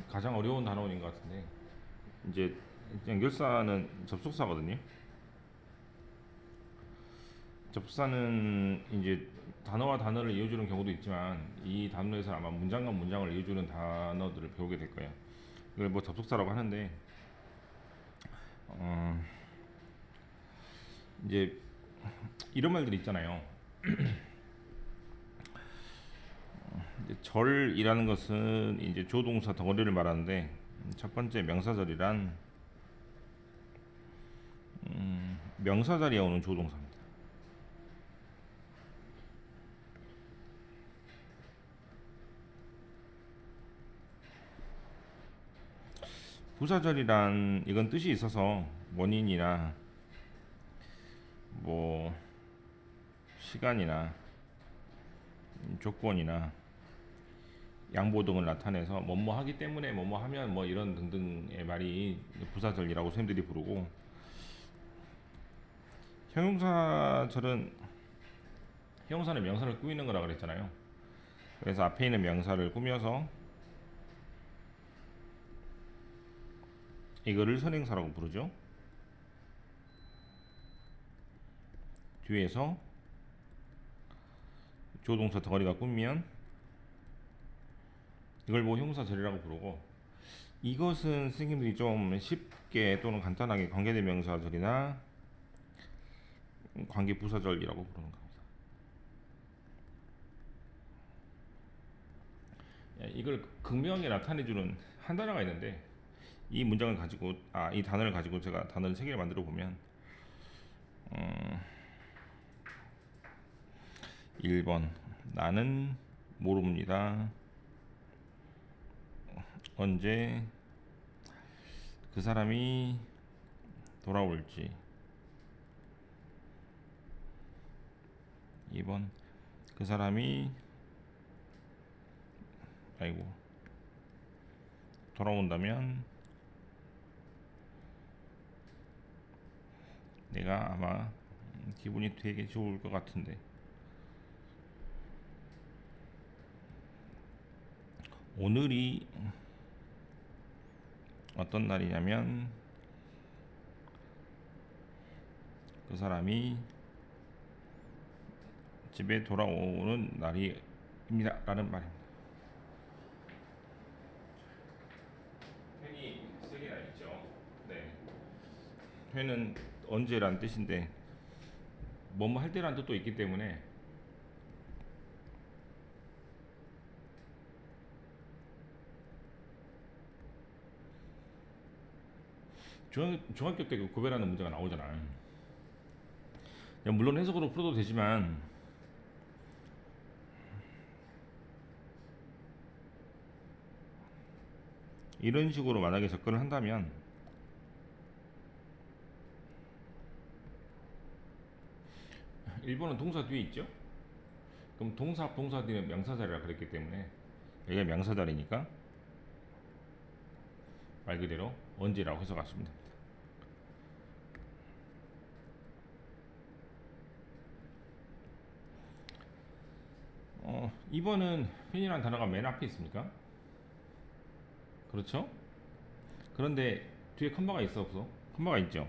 가장 어려운 단원인 것 같은데, 이제 연결사는 접속사거든요. 접속사는 이제 단어와 단어를 이어주는 경우도 있지만, 이 단어에서 아마 문장과 문장을 이어주는 단어들을 배우게 될 거예요. 이걸 뭐 접속사라고 하는데, 어, 이제 이런 말들이 있잖아요. 이제 절이라는 것은 이제 조동사 덩어리를 말하는데, 첫 번째 명사절이란 명사 자리에 오는 조동사입니다. 부사절이란 이건 뜻이 있어서 원인이나 뭐 시간이나 조건이나 양보 등을 나타내서 뭐뭐 하기 때문에 뭐뭐 하면 뭐 이런 등등의 말이 부사절이라고 선생님들이 부르고, 형용사절은 형용사는 명사를 꾸미는 거라 그랬잖아요. 그래서 앞에 있는 명사를 꾸며서 이거를 선행사라고 부르죠. 뒤에서 조동사 덩어리가 꾸미면 이걸 뭐 형용사절이라고 부르고, 이것은 선생님들이 좀 쉽게 또는 간단하게 관계대명사절이나 관계부사절이라고 부르는 겁니다. 이걸 극명하게 나타내주는 한 단어가 있는데, 이 문장을 가지고 이 단어를 가지고 제가 단어를 세 개를 만들어 보면 1번 나는 모릅니다. 언제 그 사람이 돌아올지. 2번 그 사람이 돌아온다면 내가 아마 기분이 되게 좋을 것 같은데. 오늘이 어떤 날이냐면 그 사람이 집에 돌아오는 날입니다 라는 말입니다. 회이 세 개나 있죠. 네. 회는 언제란 뜻인데 뭐뭐 할 때란 뜻도 있기 때문에, 중학교 때 그 구별하는 문제가 나오잖아요. 물론 해석으로 풀어도 되지만, 이런 식으로 만약에 접근을 한다면 1번은 동사 뒤에 있죠. 그럼 동사 앞 동사 뒤는 명사 자리라 그랬기 때문에 여기가 명사 자리니까 말 그대로 언제라고 해석하시면 됩니다. 2번은 펜이라는 단어가 맨 앞에 있습니까? 그렇죠? 그런데 뒤에 컴마가 있어 없어? 컴마가 있죠.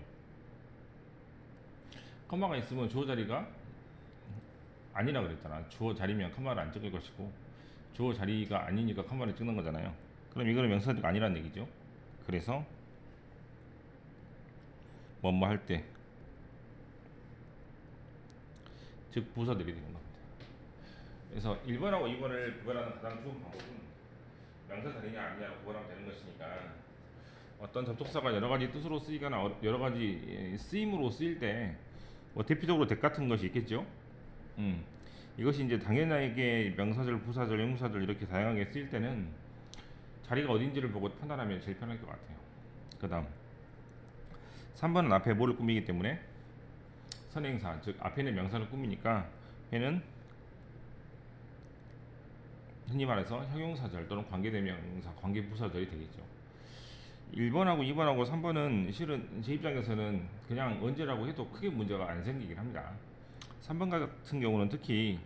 컴마가 있으면 주어 자리가 아니라 그랬잖아. 주어 자리면 컴마를 안 찍을 것이고, 주어 자리가 아니니까 컴마를 찍는 거잖아요. 그럼 이거는 명사가 아니라는 얘기죠. 그래서 뭐뭐 할 때, 즉 부사들이 되는 겁니다. 그래서 1번하고 2번을 구별하는 가장 좋은 방법은 명사 자리냐 아니냐로 구별하면 되는 것이니까, 어떤 접속사가 여러 가지 뜻으로 쓰이거나 여러 가지 쓰임으로 쓰일 때 뭐 대표적으로 대 같은 것이 있겠죠. 이것이 이제 당연하게 명사절, 부사절, 형사절 이렇게 다양하게 쓰일 때는 자리가 어딘지를 보고 판단하면 제일 편할 것 같아요. 그 다음 3번은 앞에 뭐를 꾸미기 때문에 선행사, 즉 앞에 있는 명사를 꾸미니까 회는 흔히 말해서 형용사절 또는 관계대명사, 관계부사절이 되겠죠. 1번하고 2번하고 3번은 실은 제 입장에서는 그냥 언제라고 해도 크게 문제가 안 생기긴 합니다. 3번 같은 경우는 특히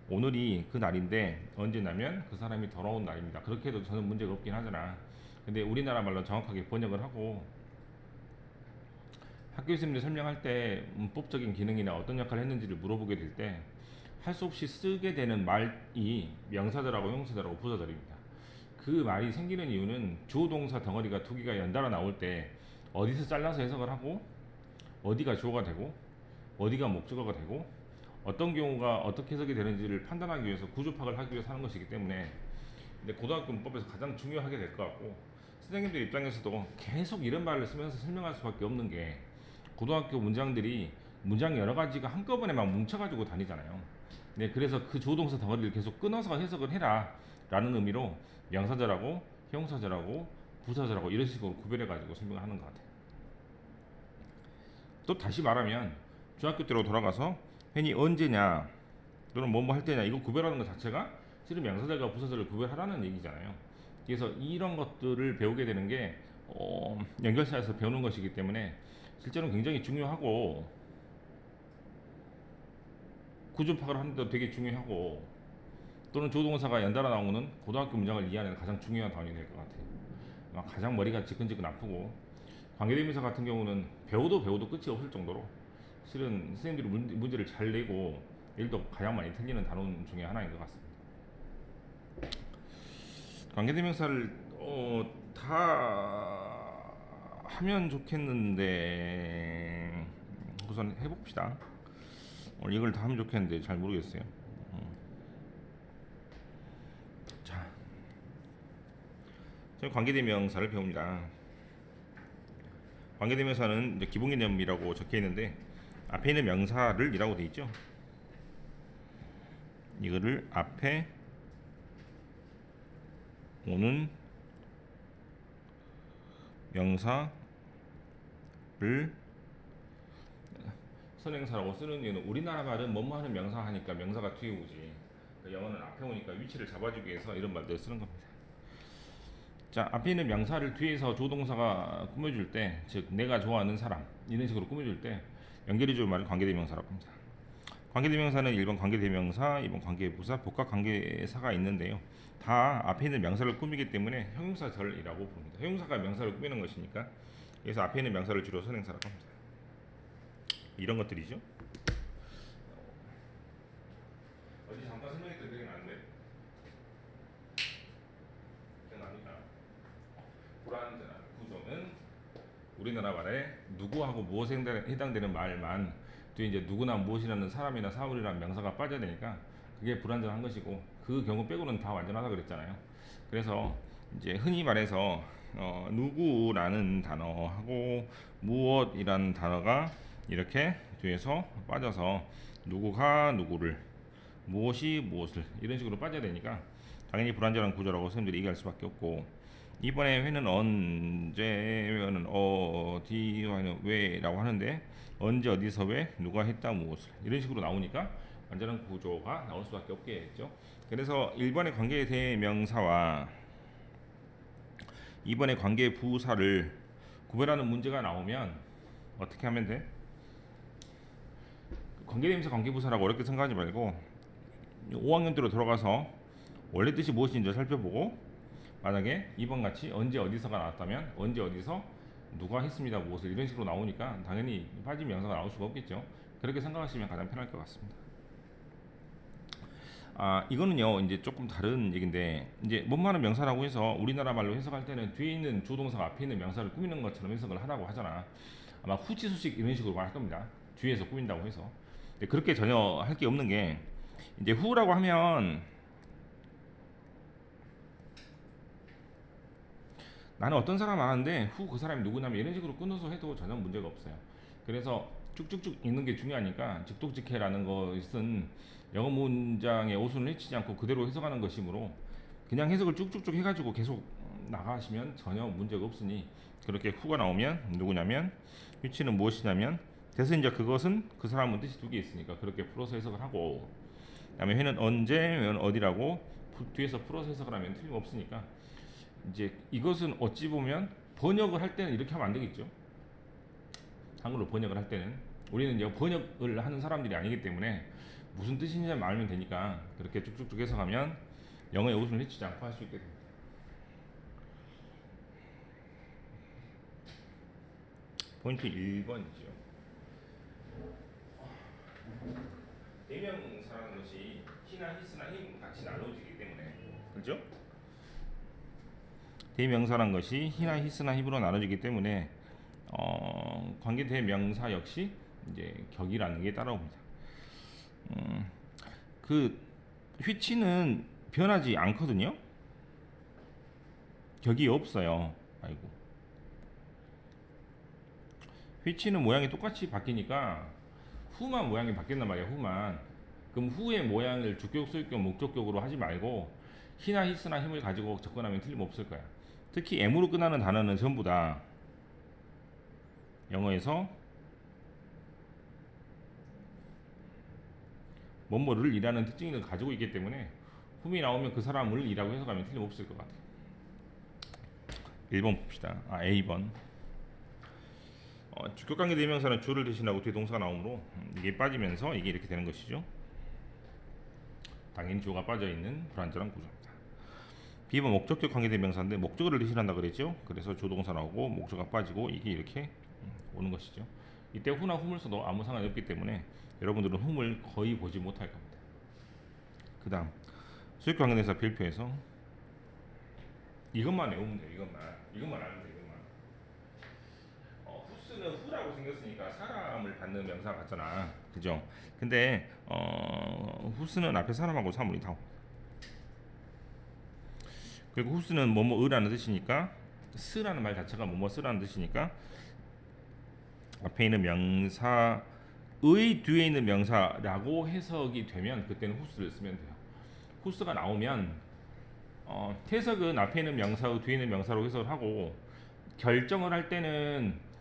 오늘이 그 날인데 언제냐면 그 사람이 돌아온 날입니다. 그렇게 해도 저는 문제가 없긴 하잖아. 근데 우리나라 말로 정확하게 번역을 하고 학교 교수님들이 설명할 때 문법적인 기능이나 어떤 역할을 했는지를 물어보게 될 때 할 수 없이 쓰게 되는 말이 명사절하고 형용사절하고 부사절입니다. 그 말이 생기는 이유는 주어 동사 덩어리가 두 개가 연달아 나올 때 어디서 잘라서 해석을 하고 어디가 주어가 되고 어디가 목적어가 되고 어떤 경우가 어떻게 해석이 되는지를 판단하기 위해서 구조 파악을 하기 위해서 하는 것이기 때문에 근데 고등학교 문법에서 가장 중요하게 될 것 같고 선생님들 입장에서도 계속 이런 말을 쓰면서 설명할 수밖에 없는 게 고등학교 문장들이 문장 여러 가지가 한꺼번에 막 뭉쳐가지고 다니잖아요. 네, 그래서 그 조동사 덩어리를 계속 끊어서 해석을 해라 라는 의미로 명사절하고 형용사절하고 부사절하고 이런 식으로 구별해가지고 설명을 하는 것 같아요. 또 다시 말하면 중학교 때로 돌아가서 펜이 언제냐 또는 뭐뭐 할 때냐 이거 구별하는 것 자체가 실은 명사절과 부사절을 구별하라는 얘기잖아요. 그래서 이런 것들을 배우게 되는 게 연결사에서 배우는 것이기 때문에 실제로 굉장히 중요하고 구조 파악을 하는데도 되게 중요하고 또는 조동사가 연달아 나오는 고등학교 문장을 이해하는 가장 중요한 단원이 될 것 같아요. 가장 머리가 지끈지끈 아프고 관계대명사 같은 경우는 배워도 끝이 없을 정도로 실은 선생님들이 문제를 잘 내고 일도 가장 많이 틀리는 단원 중에 하나인 것 같습니다. 관계대명사를 다 하면 좋겠는데 우선 해봅시다. 이걸 다 하면 좋겠는데 잘 모르겠어요. 자, 저희 관계대명사를 배웁니다. 관계대명사는 이제 기본개념이라고 적혀 있는데 앞에 있는 명사를 이라고 돼 있죠. 이거를 앞에 오는 명사를 선행사라고 쓰는 이유는 우리나라 말은 뭐뭐 하는 명사 하니까 명사가 뒤에 오지. 영어는 앞에 오니까 위치를 잡아주기 위해서 이런 말들을 쓰는 겁니다. 자, 앞에 있는 명사를 뒤에서 조동사가 꾸며줄 때, 즉 내가 좋아하는 사람 이런 식으로 꾸며줄 때 연결해줄 말을 관계대명사라고 합니다. 관계대명사는 1번 관계대명사, 2번 관계부사, 복합관계사가 있는데요. 다 앞에 있는 명사를 꾸미기 때문에 형용사절이라고 부릅니다. 형용사가 명사를 꾸미는 것이니까 그래서 앞에 있는 명사를 주로 선행사라고 합니다. 이런 것들이죠. 어디 잠깐 설명했던 기억이 나는데 기억납니까? 불완전한 구조는 우리나라 말에 누구하고 무엇에 해당되는 말만 뒤에 이제 누구나 무엇이라는 사람이나 사물이라는 명사가 빠져야 되니까 그게 불완전한 것이고 그 경우 빼고는 다 완전하다 그랬잖아요. 그래서 이제 흔히 말해서 누구라는 단어하고 무엇이라는 단어가 이렇게 뒤에서 빠져서 누구가 누구를 무엇이 무엇을 이런 식으로 빠져야 되니까 당연히 불완전한 구조라고 선생님들이 얘기할 수밖에 없고 이번에 회는 언제, 회는 어디, 회는 왜라고 하는데 언제, 어디서, 왜, 누가 했다, 무엇을 이런 식으로 나오니까 완전한 구조가 나올 수밖에 없겠죠. 그래서 1번의 관계대명사와 2번의 관계부사를 구별하는 문제가 나오면 어떻게 하면 돼? 관계대명사, 관계부사라고 어렵게 생각하지 말고 5학년 때로 들어가서 원래 뜻이 무엇인지 살펴보고 만약에 2번 같이 언제 어디서가 나왔다면 언제 어디서 누가 했습니다 무엇을 이런 식으로 나오니까 당연히 빠진 명사가 나올 수가 없겠죠. 그렇게 생각하시면 가장 편할 것 같습니다. 이거는요 이제 조금 다른 얘기인데 이제 뭐뭐하는 명사라고 해서 우리나라 말로 해석할 때는 뒤에 있는 주동사가 앞에 있는 명사를 꾸미는 것처럼 해석을 하라고 하잖아. 아마 후치수식 이런 식으로 말할 겁니다. 뒤에서 꾸민다고 해서. 근데 그렇게 전혀 할 게 없는 게 이제 후라고 하면 나는 어떤 사람 아는데 후 그 사람이 누구냐면 이런 식으로 끊어서 해도 전혀 문제가 없어요. 그래서 쭉쭉쭉 읽는 게 중요하니까 즉독직해라는 것은 영어 문장의 오순을 해치지 않고 그대로 해석하는 것이므로 그냥 해석을 쭉쭉쭉 해가지고 계속 나가시면 전혀 문제가 없으니 그렇게 후가 나오면 누구냐면 위치는 무엇이냐면 그래서 이제 그것은 그 사람은 뜻이 두 개 있으니까 그렇게 풀어서 해석을 하고 그다음에 회는 언제, 회는 어디라고 뒤에서 풀어서 해석을 하면 틀림없으니까 이제 이것은 어찌 보면 번역을 할 때는 이렇게 하면 안 되겠죠. 한글로 번역을 할 때는 우리는 이제 번역을 하는 사람들이 아니기 때문에 무슨 뜻인지 알면 되니까 그렇게 쭉쭉쭉 해석하면 영어의 오순을 해치지 않고 할 수 있게 됩니다. 포인트 1번이죠. 대명사라는 것이 히나 히스나 힘 같이 나눠지기 때문에, 그렇죠? 대명사란 것이 히나 히스나 힘으로 나눠지기 때문에 관계 대명사 역시 이제 격이라는 게 따라옵니다. 그 휘치는 변하지 않거든요. 격이 없어요. 아이고. 휘치는 모양이 똑같이 바뀌니까 후만 모양이 바뀐단 말이에요. 후만. 그럼 후의 모양을 주격, 소유격, 목적격으로 하지 말고 히나 히스나 힘을 가지고 접근하면 틀림없을 거야. 특히 M으로 끝나는 단어는 전부 다 영어에서 뭐뭐를 이라는 특징을 가지고 있기 때문에 흠이 나오면 그 사람을 이라고 해석하면 틀림없을 것 같아요. 1번 봅시다. A번. 주격관계 대명사는 주를 대신하고 뒤에 동사가 나오므로 이게 빠지면서 이게 이렇게 되는 것이죠. 당연히 주어가 빠져있는 불완전한 구조입니다. B번 목적격 관계 대명사인데 목적어를 대신한다 그랬죠. 그래서 주동사 나오고 목적어가 빠지고 이게 이렇게 오는 것이죠. 이때 후나 흠을 써도 아무 상관이 없기 때문에 여러분들은 흠을 거의 보지 못할 겁니다. 그 다음 수익 관계 대명사 별표에서 이것만 외우면 돼요. 이것만 알면 돼요. 후스는 후라고 생겼으니까 사람을 받는 명사 같잖아, 그죠? 근데 후스는 앞에 사람하고 사물이 다 옵니다. 그리고 후스는 뭐뭐의라는 뜻이니까 스라는 말 자체가 뭐뭐 쓰라는 뜻이니까 앞에 있는 명사의 뒤에 있는 명사라고 해석이 되면 그때는 후스를 쓰면 돼요. 후스가 나오면 해석은 앞에 있는 명사의 뒤에 있는 명사로 해석을 하고 결정을 할 때는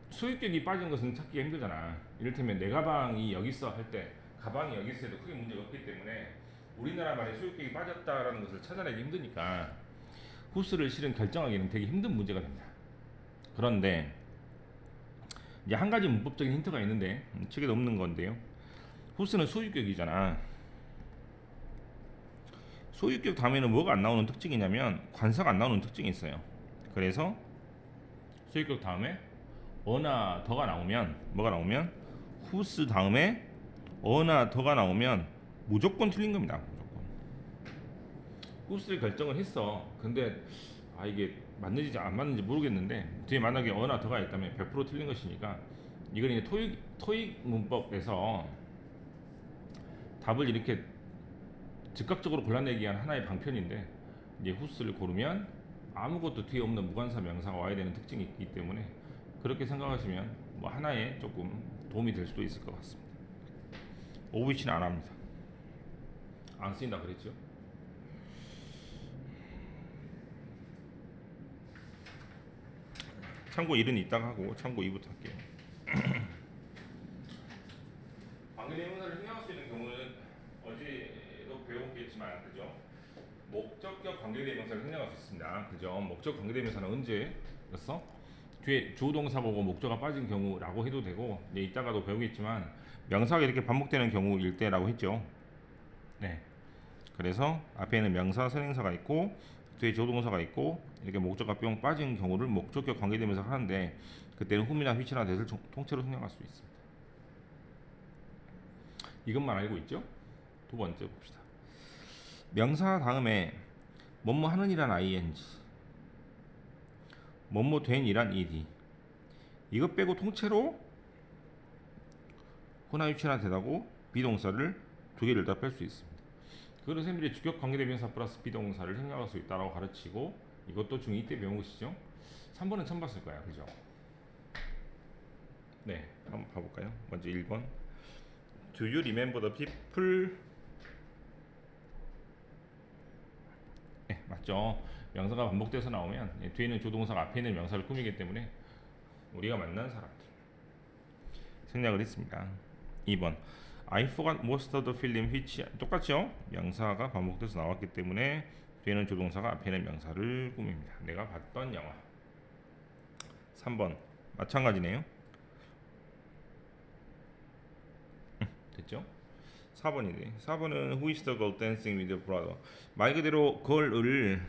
소유격이 빠진 것은 찾기가 힘들잖아. 이를테면 내 가방이 여기 있어 할 때 가방이 여기 있어도 크게 문제가 없기 때문에 우리나라 말에 소유격이 빠졌다라는 것을 찾아내기 힘드니까 후스를 실은 결정하기는 되게 힘든 문제가 됩니다. 그런데 이제 한 가지 문법적인 힌트가 있는데 책에 없는 건데요. 후스는 소유격이잖아. 소유격 다음에는 뭐가 안 나오는 특징이냐면 관사가 안 나오는 특징이 있어요. 그래서 소유격 다음에 어나 더가 나오면 뭐가 나오면 후스 다음에 어나 더가 나오면 무조건 틀린 겁니다. 무조건. 후스를 결정을 했어. 근데 이게 맞는지 안 맞는지 모르겠는데 뒤에 만약에 어나 더가 있다면 100% 틀린 것이니까 이건 이제 토익 문법에서 답을 이렇게 즉각적으로 골라내기 위한 하나의 방편인데 이제 후스를 고르면 아무것도 뒤에 없는 무관사 명사가 와야 되는 특징이 있기 때문에 그렇게 생각하시면 뭐 하나에 조금 도움이 될 수도 있을 것 같습니다. OVC는 안 합니다. 안 쓰인다 그랬죠? 참고 1은 이따가 하고 참고 2부터 할게요. 관계 대명사를 생략할 수 있는 경우는 어제도 배웠겠지만 그죠? 목적격 관계 대명사를 생략할 수 있습니다. 그죠? 목적 관계 대명사는 언제였어? 뒤에 주동사 보고 목적어가 빠진 경우라고 해도 되고 이제 이따가도 배우겠지만 명사가 이렇게 반복되는 경우일 때라고 했죠. 네. 그래서 앞에는 명사, 선행사가 있고 뒤에 조동사가 있고 이렇게 목적어가 뿅 빠진 경우를 목적격 관계대명사 하는데 그때는 흠이나 휘치나 대를 통째로 생략할 수 있습니다. 이것만 알고 있죠? 두 번째 봅시다. 명사 다음에 뭐뭐 하는이란 ing, 뭐뭐 된이란 ed, 이것 빼고 통째로 후나 휘치나 대다고 비동사를 두 개를 다 뺄 수 있습니다. 그런 셈들이 주격 관계대명사 플러스 비동사를 생략할 수 있다고 가르치고 이것도 중2 때 배운 것이죠. 3번은 처음 봤을 거야, 그죠? 네, 한번 봐볼까요? 먼저 1번. Do you remember the people? 네, 맞죠. 명사가 반복돼서 나오면 뒤에는 조동사가 앞에 있는 명사를 꾸미기 때문에 우리가 만난 사람들 생략을 했습니다. 2번. I forgot most of the film which 똑같죠? 명사가 반복돼서 나왔기 때문에 뒤에는 조동사가 앞에는 명사를 꾸밉니다. 내가 봤던 영화. 3번. 마찬가지네요. 됐죠? 4번이네. 4번은 Who is the girl dancing with your brother? 말 그대로 girl을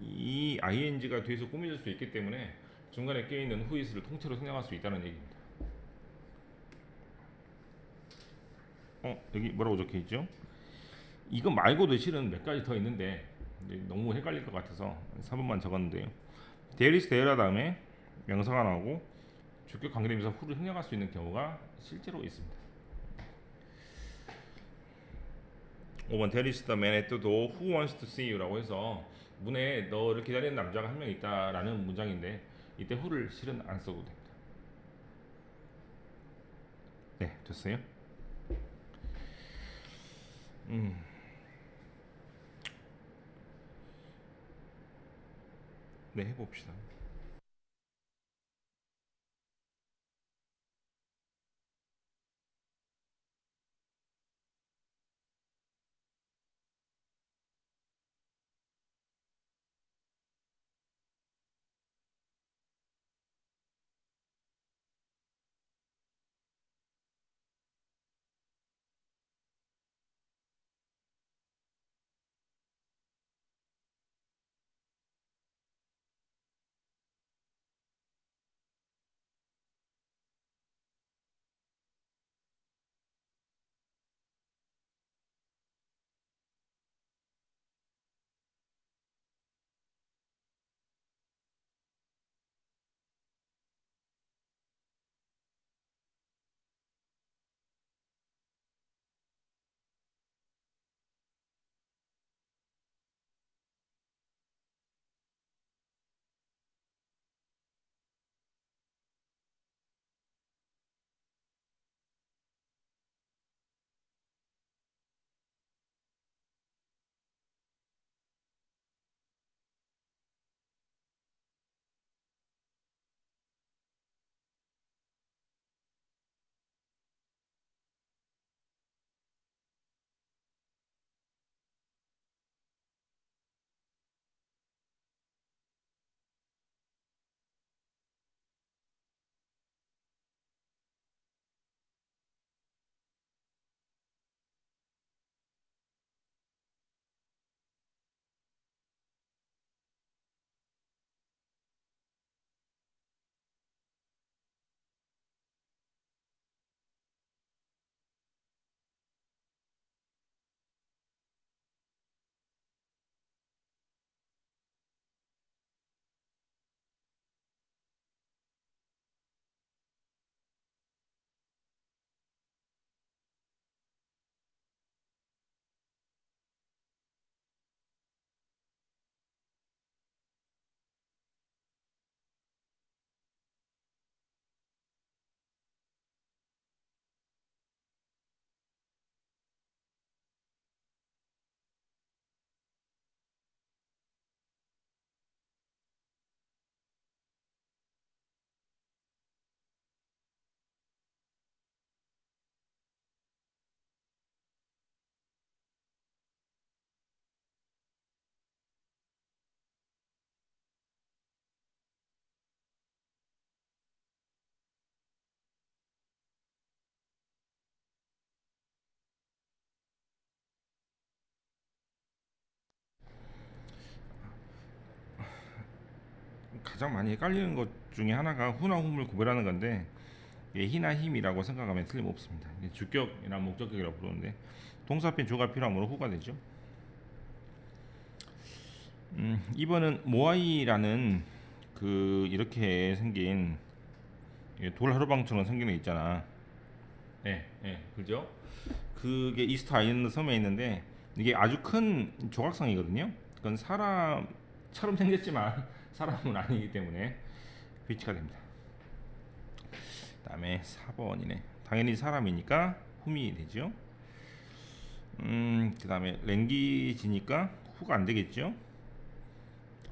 이 ing가 뒤에서 꾸밀 수 있기 때문에 중간에 껴있는 whois를 통째로 생략할 수 있다는 얘기입니다. 여기 뭐라고 적혀있죠? 이거 말고도 실은 몇 가지 더 있는데 너무 헷갈릴 것 같아서 3번만 적었는데요. there is there라 다음에 명사가 나오고 주격 관계대명사 who를 생략할 수 있는 경우가 실제로 있습니다. 5번 there is the man at the door who wants to see you 라고 해서 문에 너를 기다리는 남자가 한 명 있다 라는 문장인데 이때 who를 실은 안 써도 됩니다. 네, 됐어요? 네, 해봅시다. 가장 많이 헷갈리는 것 중에 하나가 who나 whom을 구별하는 건데 he나 him이라고 생각하면 틀림없습니다. 주격이나 목적격이라고 부르는데 동사 앞에 주어가 필요하므로 who가 되죠. 2번은 모아이라는 그 이렇게 생긴 돌 하루방처럼 생긴 애 있잖아. 네, 네, 그죠? 그게 이스트 아일랜드 섬에 있는데 이게 아주 큰 조각상이거든요. 그건 사람처럼 생겼지만 사람은 아니기 때문에 비치가 됩니다. 그 다음에 4번이네. 당연히 사람이니까 whom이 되죠. 그 다음에 랭귀지니까 who가 안 되겠죠.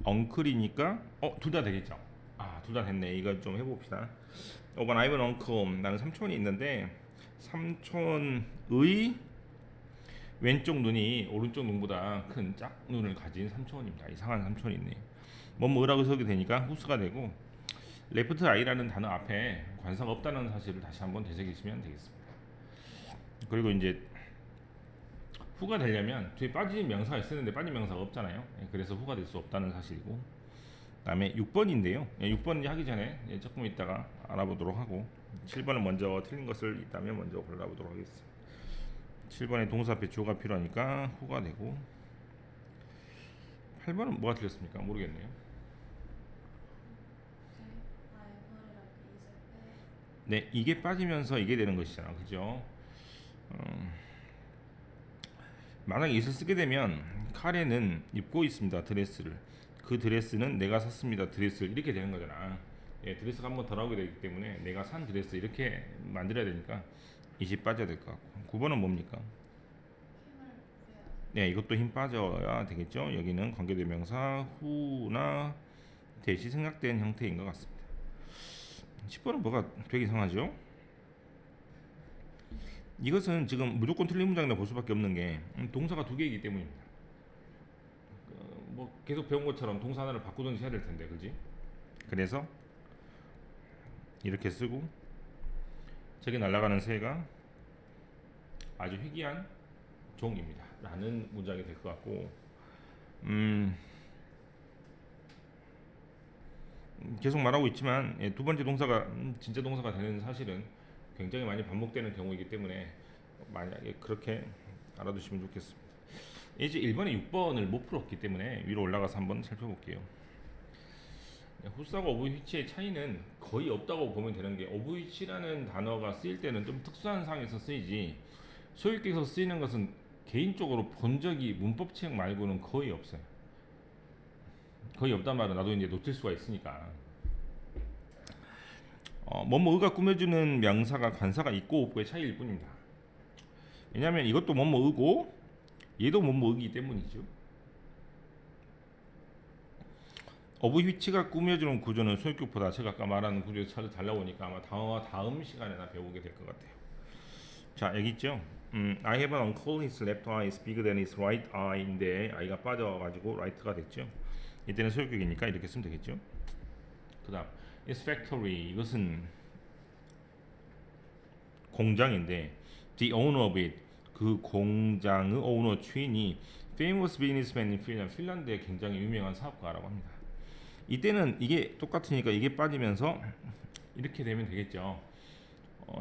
엉클이니까 둘 다 되겠죠. 둘 다 됐네. 이거 좀 해봅시다. 5번 I have an uncle. 나는 삼촌이 있는데 삼촌의 왼쪽 눈이 오른쪽 눈보다 큰 짝눈을 가진 삼촌입니다. 이상한 삼촌이 있네. 뭐라고 써도 되니까 후스가 되고 레프트 아이라는 단어 앞에 관사가 없다는 사실을 다시 한번 되새기시면 되겠습니다. 그리고 이제 후가 되려면 뒤에 빠진 명사가 있었는데 빠진 명사가 없잖아요. 그래서 후가 될 수 없다는 사실이고 다음에 6번인데요. 6번은 하기 전에 조금 이따가 알아보도록 하고 7번은 먼저 틀린 것을 있다면 먼저 골라보도록 하겠습니다. 7번에 동사 앞에 주어가 필요하니까 후가 되고 8번은 뭐가 틀렸습니까? 모르겠네요. 네, 이게 빠지면서 이게 되는 것이잖아, 그죠? 만약에 이것을 쓰게 되면 카레는 입고 있습니다, 드레스를. 그 드레스는 내가 샀습니다, 드레스를. 이렇게 되는 거잖아. 예, 드레스가 한번 더 나오게 되기 때문에 내가 산 드레스 이렇게 만들어야 되니까 이시 빠져야 될 것 같고 9번은 뭡니까? 네, 이것도 힘 빠져야 되겠죠. 여기는 관계대명사 후나 대시 생략된 형태인 것 같습니다. 10번은 뭐가 되게 이상하죠? 이것은 지금 무조건 틀린 문장이라 볼 수밖에 없는 게 동사가 두 개이기 때문입니다. 뭐 계속 배운 것처럼 동사 하나를 바꾸든지 해야 될 텐데, 그지? 그래서 이렇게 쓰고 저기 날아가는 새가 아주 희귀한 종입니다 라는 문장이 될 것 같고 계속 말하고 있지만 두 번째 동사가 진짜 동사가 되는 사실은 굉장히 많이 반복되는 경우이기 때문에 만약에 그렇게 알아두시면 좋겠습니다. 이제 1번에 6번을 못 풀었기 때문에 위로 올라가서 한번 살펴볼게요. 후사가 오브 위치의 차이는 거의 없다고 보면 되는 게, 오브 위치라는 단어가 쓰일 때는 좀 특수한 상황에서 쓰이지 소유격에서 쓰이는 것은 개인적으로 본 적이 문법책 말고는 거의 없어요. 거의 없단 말은 나도 이제 놓칠 수가 있으니까. 뭐뭐의가 꾸며주는 명사가 관사가 있고 없고의 차이일 뿐입니다. 왜냐하면 이것도 뭐뭐의고 얘도 뭐뭐의기 때문이죠. 어부 위치가 꾸며주는 구조는 소유격보다 제가 아까 말한 구조에서 잘 나오니까 아마 다음 시간에나 배우게 될 것 같아요. 자, 여기 있죠. I have an uncle. His left eye is bigger than his right eye인데 i가 빠져가지고 right가 됐죠. 이때는 소유격이니까 이렇게 쓰면 되겠죠. 그 다음 It's factory. 이것은 공장인데 the owner of it. 그 공장의 오너 주인이 famous businessman in Finland. 핀란드의 굉장히 유명한 사업가라고 합니다. 이때는 이게 똑같으니까 이게 빠지면서 이렇게 되면 되겠죠.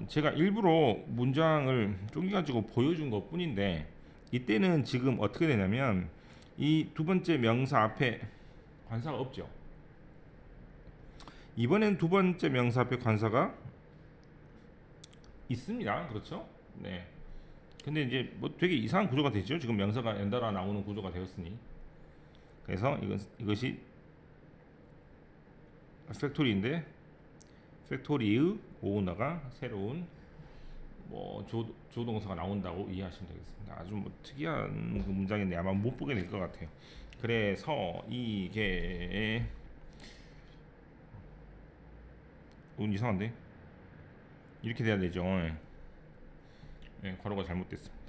제가 일부러 문장을 쪼개가지고 보여준 것 뿐인데 이때는 지금 어떻게 되냐면 이 두 번째 명사 앞에 관사가 없죠. 이번엔 두 번째 명사 앞에 관사가 있습니다. 그렇죠? 네. 근데 이제 뭐 되게 이상한 구조가 되죠. 지금 명사가 연달아 나오는 구조가 되었으니. 그래서 이것이 팩토리인데 팩토리의 오너가 새로운 뭐 조동사가 나온다고 이해하시면 되겠습니다. 아주 뭐 특이한 그 문장인데 아마 못 보게 될 것 같아요. 그래서 이게 이상한데 이렇게 돼야 되죠. 네, 괄호가 잘못됐습니다.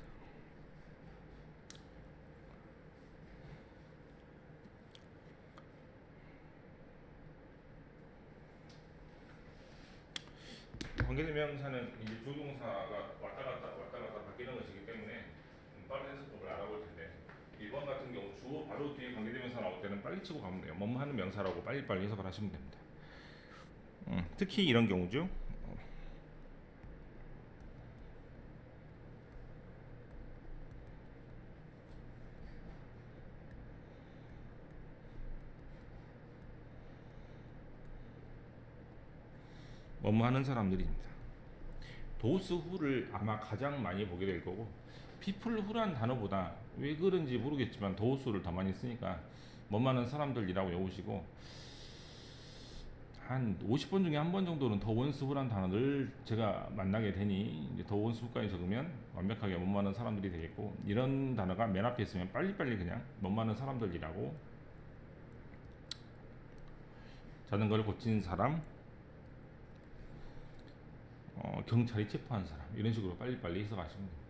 관계대명사는 이제 조동사가 왔다 갔다 바뀌는 것이기 때문에 빠른 해석법을 알아볼 텐데 1번 같은 경우 주어 바로 뒤에 관계대명사 나올 때는 빨리 치고 가면 돼요. 뭐뭐 하는 명사라고 빨리빨리 해석을 하시면 됩니다. 특히 이런 경우죠. 뭐뭐 하는 사람들입니다. 도스 후를 아마 가장 많이 보게 될 거고 피플 후란 단어보다 왜 그런지 모르겠지만 도스를 더 많이 쓰니까 뭐뭐 하는 사람들이라고 외우시고 한 50번 중에 한 번 정도는 더 원스 후란 단어를 제가 만나게 되니 이제 더 원스 후까지 적으면 완벽하게 뭐뭐 하는 사람들이 되겠고, 이런 단어가 맨 앞에 있으면 빨리빨리 그냥 뭐뭐 하는 사람들이라고, 자전거를 고친 사람, 경찰이 체포한 사람, 이런 식으로 빨리빨리 해석하시면 됩니다.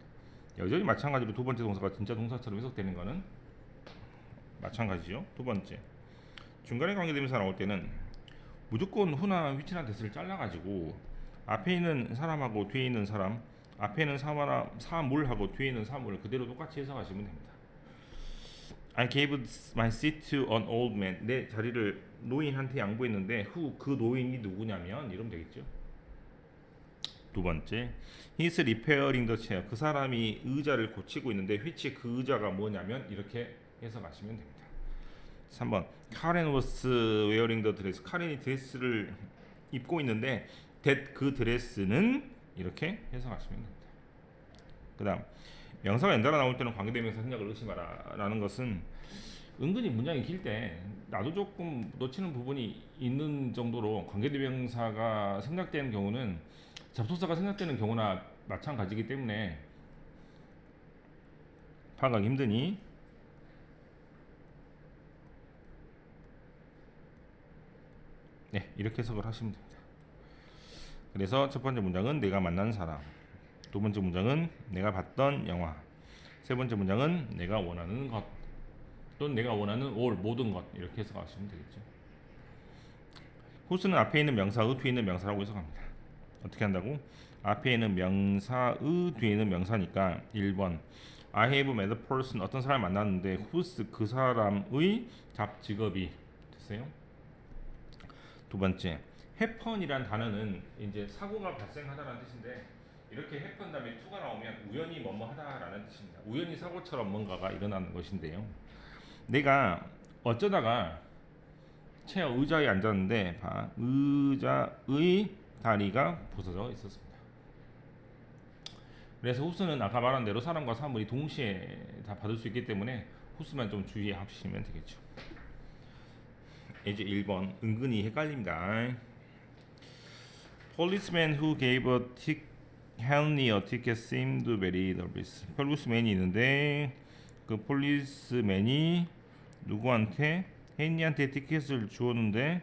여전히 마찬가지로 두 번째 동사가 진짜 동사처럼 해석되는 거는 마찬가지죠. 두 번째, 중간에 관계대명사 나올 때는 무조건 후나 위치나 대스를 잘라가지고 앞에 있는 사람하고 뒤에 있는 사람, 앞에 있는 사물하고 뒤에 있는 사물을 그대로 똑같이 해석하시면 됩니다. I gave my seat to an old man. 내 자리를 노인한테 양보했는데 who 그 노인이 누구냐면 이러면 되겠죠. 두 번째, he's repairing the chair. 그 사람이 의자를 고치고 있는데 which 그 의자가 뭐냐면 이렇게 해석하시면 됩니다. 3번, Karen was wearing the dress. 카렌이 드레스를 입고 있는데 that 그 드레스는 이렇게 해석하시면 됩니다. 그다음 명사가 연달아 나올 때는 관계대명사 생략을 의심하라라는 것은 은근히 문장이 길 때 나도 조금 놓치는 부분이 있는 정도로 관계대명사가 생략되는 경우는 접속사가 생략되는 경우나 마찬가지이기 때문에 파악하기 힘드니 네, 이렇게 해석을 하시면 됩니다. 그래서 첫 번째 문장은 내가 만난 사람, 두 번째 문장은 내가 봤던 영화, 세 번째 문장은 내가 원하는 것 또는 내가 원하는 all 모든 것 이렇게 해석하시면 되겠죠. who's 앞에 있는 명사의 뒤에 있는 명사라고 해석합니다. 어떻게 한다고? 앞에 있는 명사의 뒤에 있는 명사니까 1번 I have met a person 어떤 사람을 만났는데 who's 그 사람의 직업이 됐어요. 두 번째 happen이란 단어는 이제 사고가 발생하다라는 뜻인데 이렇게 happen 다음에 to가 나오면 우연히 뭐뭐 하다라는 뜻입니다. 우연히 사고처럼 뭔가가 일어나는 것인데요. 내가 어쩌다가 체어 의자에 앉았는데 의자의 다리가 부서져 있었습니다. 그래서 후스는 아까 말한 대로 사람과 사물이 동시에 다 받을 수 있기 때문에 후스만 좀 주의하시면 되겠죠. 이제 1번 은근히 헷갈립니다. Policeman who gave Henry a ticket seemed very nervous. 폴리스맨이 있는데 그 폴리스맨이 누구한테 헨리한테 티켓을 주었는데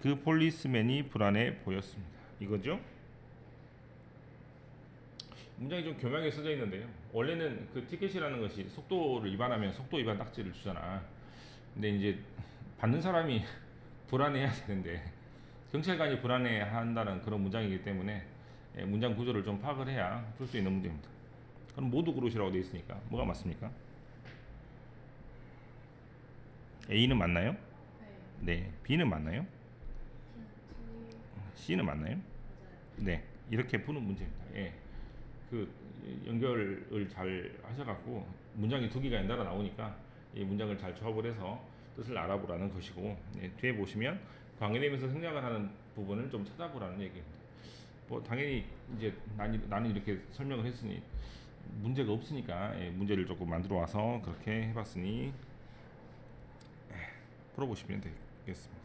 그 폴리스맨이 불안해 보였습니다. 이거죠? 문장이 좀 교묘하게 써져 있는데요. 원래는 그 티켓이라는 것이 속도를 위반하면 속도 위반 딱지를 주잖아. 근데 이제 받는 사람이 불안해야 되는데 경찰관이 불안해한다는 그런 문장이기 때문에 문장 구조를 좀 파악을 해야 풀 수 있는 문제입니다. 그럼 모두 그릇이라고 되어 있으니까 뭐가 맞습니까? A는 맞나요? 네. B는 맞나요? C는 맞나요? 네. 이렇게 푸는 문제입니다. 예. 그 연결을 잘 하셔갖고 문장이 두 개가 연달아 나오니까 이 문장을 잘 조합을 해서 뜻을 알아보라는 것이고 뒤에 보시면 관계되면서 생략을 하는 부분을 좀 찾아보라는 얘기입니다. 뭐 당연히 이제 나는 이렇게 설명을 했으니 문제가 없으니까 문제를 조금 만들어 와서 그렇게 해봤으니 풀어보시면 되겠습니다.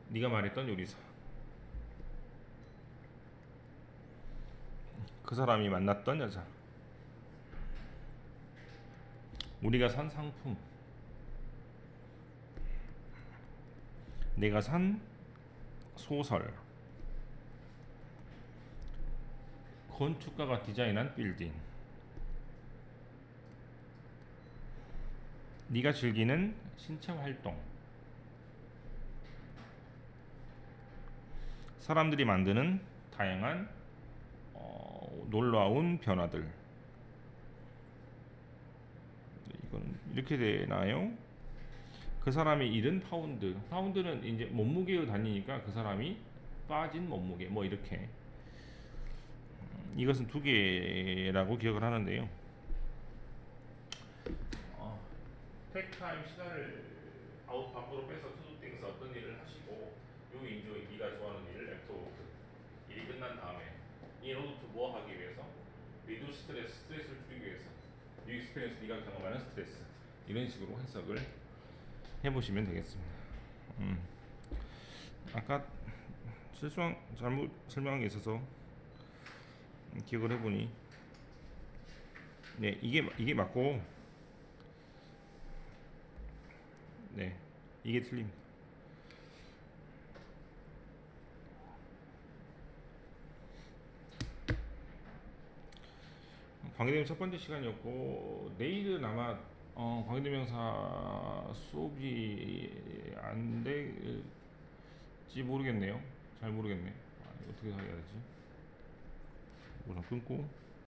네가 말했던 요리사. 그 사람이 만났던 여자. 우리가 산 상품. 내가 산 소설. 건축가가 디자인한 빌딩. 네가 즐기는 신체 활동. 사람들이 만드는 다양한 놀라운 변화들. 이건 이렇게 되나요? 그 사람이 잃은 파운드. 파운드는 이제 몸무게로 다니니까 그 사람이 빠진 몸무게. 뭐 이렇게. 이것은 두 개라고 기억을 하는데요. 택타임 시간을 아웃 밖으로 빼서 투두 띵스 어떤 일을 하시고 요 인조이 네가 좋아하는 일을 애프터워크 일이 끝난 다음에 이 노트 뭐 하기 위해서 리두 스트레스를 줄이기 위해서 뉴 익스피리언스 네가 경험하는 스트레스 이런 식으로 해석을 해보시면 되겠습니다. 아까 잘못 설명한 게 있어서 기억을 해보니 네 이게 맞고 네 이게 틀립니다. 관계대명사 첫 번째 시간이었고 내일은 아마 관계대명사 수업이 안 될지 모르겠네요. 잘 모르겠네. 어떻게 해야 되지? 이거 좀 끊고